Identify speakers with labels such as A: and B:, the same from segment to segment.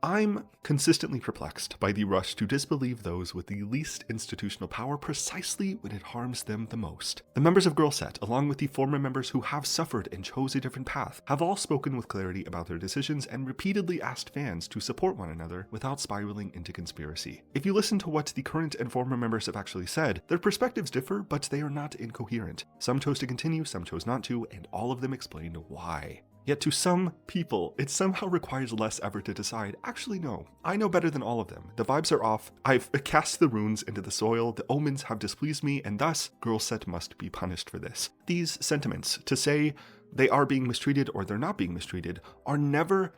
A: I'm consistently perplexed by the rush to disbelieve those with the least institutional power precisely when it harms them the most. The members of GIRLSET, along with the former members who have suffered and chose a different path, have all spoken with clarity about their decisions and repeatedly asked fans to support one another without spiraling into conspiracy. If you listen to what the current and former members have actually said, their perspectives differ, but they are not incoherent. Some chose to continue, some chose not to, and all of them explained why. Yet to some people, it somehow requires less effort to decide, actually no, I know better than all of them. The vibes are off, I've cast the runes into the soil, the omens have displeased me, and thus, GIRLSET must be punished for this. These sentiments, to say they are being mistreated or they're not being mistreated, are never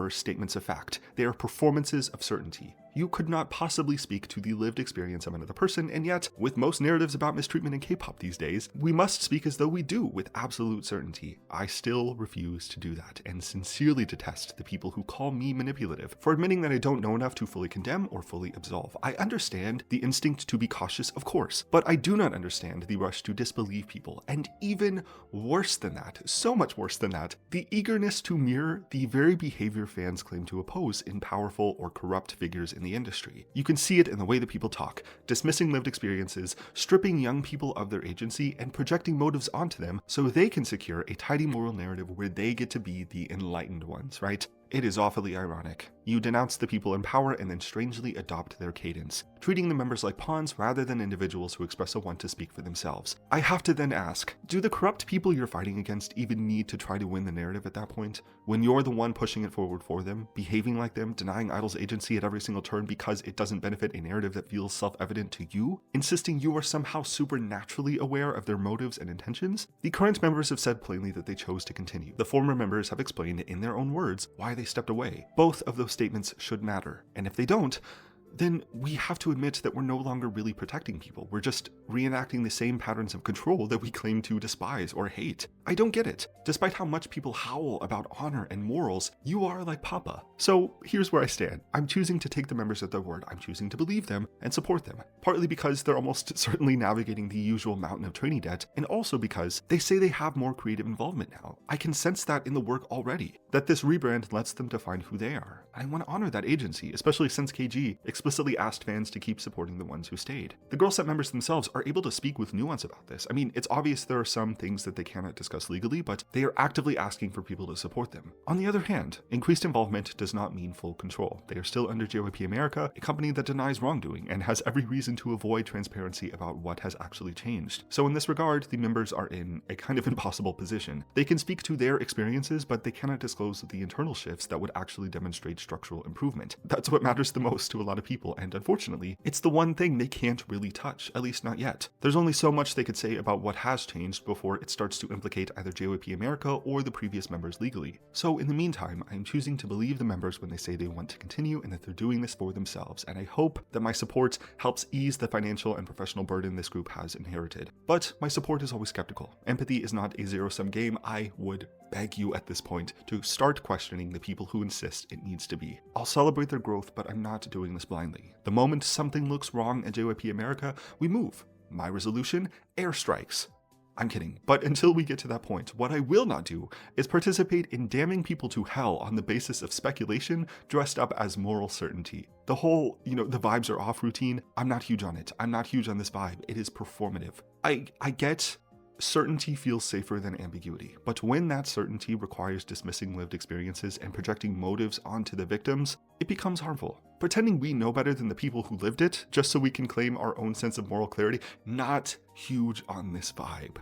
A: statements of fact. They are performances of certainty. You could not possibly speak to the lived experience of another person, and yet, with most narratives about mistreatment in K-pop these days, we must speak as though we do with absolute certainty. I still refuse to do that, and sincerely detest the people who call me manipulative for admitting that I don't know enough to fully condemn or fully absolve. I understand the instinct to be cautious, of course, but I do not understand the rush to disbelieve people, and even worse than that, so much worse than that, the eagerness to mirror the very behavior fans claim to oppose in powerful or corrupt figures in the industry. You can see it in the way that people talk, dismissing lived experiences, stripping young people of their agency, and projecting motives onto them so they can secure a tidy moral narrative where they get to be the enlightened ones, right? It is awfully ironic. You denounce the people in power and then strangely adopt their cadence, treating the members like pawns rather than individuals who express a want to speak for themselves. I have to then ask, do the corrupt people you're fighting against even need to try to win the narrative at that point? When you're the one pushing it forward for them, behaving like them, denying idols agency at every single turn because it doesn't benefit a narrative that feels self-evident to you, insisting you are somehow supernaturally aware of their motives and intentions? The current members have said plainly that they chose to continue. The former members have explained in their own words why they stepped away. Both of those statements should matter, and if they don't, then we have to admit that we're no longer really protecting people. We're just reenacting the same patterns of control that we claim to despise or hate. I don't get it. Despite how much people howl about honor and morals, you are like Papa. So here's where I stand. I'm choosing to take the members at their word. I'm choosing to believe them and support them. Partly because they're almost certainly navigating the usual mountain of training debt, and also because they say they have more creative involvement now. I can sense that in the work already, that this rebrand lets them define who they are. I want to honor that agency, especially since KG explicitly asked fans to keep supporting the ones who stayed. The GIRLSET members themselves are able to speak with nuance about this. I mean, it's obvious there are some things that they cannot discuss legally, but they are actively asking for people to support them. On the other hand, increased involvement does not mean full control. They are still under JYP America, a company that denies wrongdoing and has every reason to avoid transparency about what has actually changed. So in this regard, the members are in a kind of impossible position. They can speak to their experiences, but they cannot disclose the internal shifts that would actually demonstrate structural improvement. That's what matters the most to a lot of people, and unfortunately, it's the one thing they can't really touch, at least not yet. There's only so much they could say about what has changed before it starts to implicate either JYP America or the previous members legally. So in the meantime, I'm choosing to believe the members when they say they want to continue and that they're doing this for themselves, and I hope that my support helps ease the financial and professional burden this group has inherited. But my support is always skeptical. Empathy is not a zero-sum game. I would beg you at this point to start questioning the people who insist it needs to be. I'll celebrate their growth, but I'm not doing this blindly. The moment something looks wrong at JYP America, we move. My resolution? Airstrikes. I'm kidding, but until we get to that point, what I will not do is participate in damning people to hell on the basis of speculation dressed up as moral certainty. The whole, the vibes are off routine, I'm not huge on it. I'm not huge on this vibe. It is performative. I get certainty feels safer than ambiguity, but when that certainty requires dismissing lived experiences and projecting motives onto the victims, it becomes harmful. Pretending we know better than the people who lived it, just so we can claim our own sense of moral clarity, not huge on this vibe.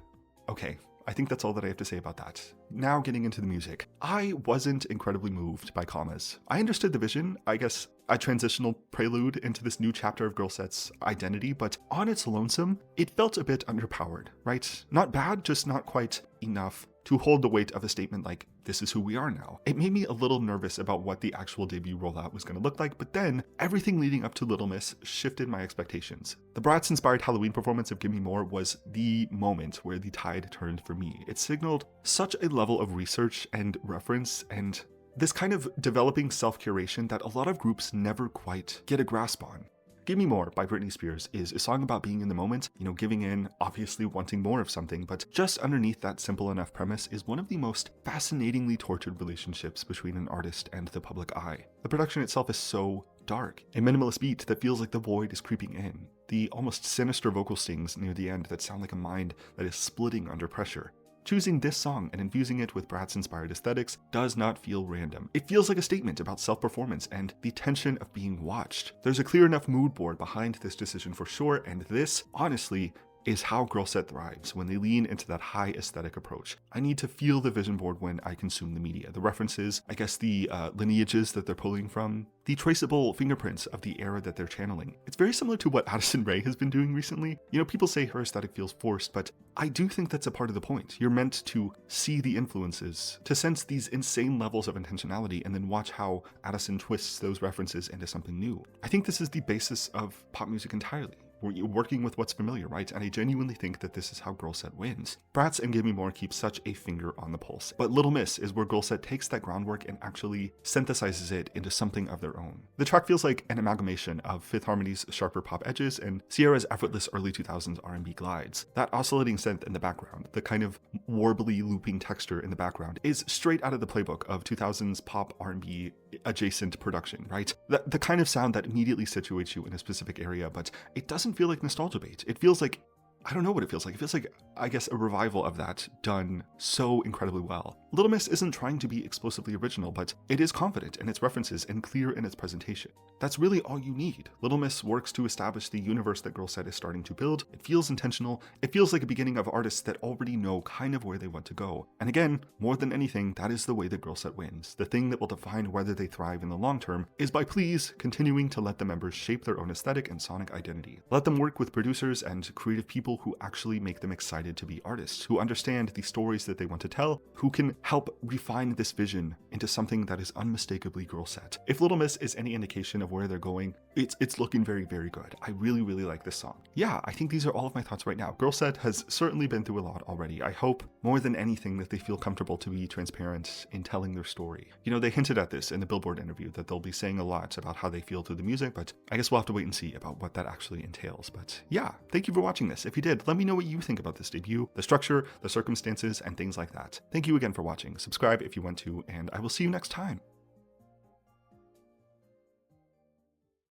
A: Okay, I think that's all that I have to say about that. Now getting into the music. I wasn't incredibly moved by Commas. I understood the vision, I guess a transitional prelude into this new chapter of GIRLSET's identity, but on its lonesome, it felt a bit underpowered, right? Not bad, just not quite enough to hold the weight of a statement like, this is who we are now. It made me a little nervous about what the actual debut rollout was going to look like, but then everything leading up to Little Miss shifted my expectations. The Bratz-inspired Halloween performance of Gimme More was the moment where the tide turned for me. It signaled such a level of research and reference and this kind of developing self-curation that a lot of groups never quite get a grasp on. Gimme More by Britney Spears is a song about being in the moment, giving in, obviously wanting more of something, but just underneath that simple enough premise is one of the most fascinatingly tortured relationships between an artist and the public eye. The production itself is so dark, a minimalist beat that feels like the void is creeping in, the almost sinister vocal stings near the end that sound like a mind that is splitting under pressure. Choosing this song and infusing it with Bratz-inspired aesthetics does not feel random. It feels like a statement about self-performance and the tension of being watched. There's a clear enough mood board behind this decision for sure, and this, honestly, is how GIRLSET thrives when they lean into that high aesthetic approach. I need to feel the vision board when I consume the media. The references, I guess the lineages that they're pulling from, the traceable fingerprints of the era that they're channeling. It's very similar to what Addison Rae has been doing recently. People say her aesthetic feels forced, but I do think that's a part of the point. You're meant to see the influences, to sense these insane levels of intentionality, and then watch how Addison twists those references into something new. I think this is the basis of pop music entirely. We're working with what's familiar, right? And I genuinely think that this is how GIRLSET wins. Bratz and Gimme More keep such a finger on the pulse, but Little Miss is where GIRLSET takes that groundwork and actually synthesizes it into something of their own. The track feels like an amalgamation of Fifth Harmony's sharper pop edges and Sierra's effortless early 2000s R&B glides. That oscillating synth in the background, the kind of warbly looping texture in the background, is straight out of the playbook of 2000s pop R&B adjacent production, right? The kind of sound that immediately situates you in a specific area, but it doesn't feel like nostalgia bait. It feels like, I don't know what it feels like. It feels like, I guess, a revival of that done so incredibly well. Little Miss isn't trying to be explosively original, but it is confident in its references and clear in its presentation. That's really all you need. Little Miss works to establish the universe that GIRLSET is starting to build. It feels intentional. It feels like a beginning of artists that already know kind of where they want to go. And again, more than anything, that is the way that GIRLSET wins. The thing that will define whether they thrive in the long term is by please continuing to let the members shape their own aesthetic and sonic identity. Let them work with producers and creative people who actually make them excited to be artists, who understand the stories that they want to tell, who can help refine this vision into something that is unmistakably GIRLSET. If Little Miss is any indication of where they're going, it's looking very, very good. I really, really like this song. Yeah, I think these are all of my thoughts right now. GIRLSET has certainly been through a lot already. I hope more than anything that they feel comfortable to be transparent in telling their story. They hinted at this in the Billboard interview that they'll be saying a lot about how they feel through the music, but I guess we'll have to wait and see about what that actually entails. But yeah, thank you for watching this. If you did, let me know what you think about this debut, the structure, the circumstances, and things like that. Thank you again for watching. Subscribe if you want to, and I will see you next time.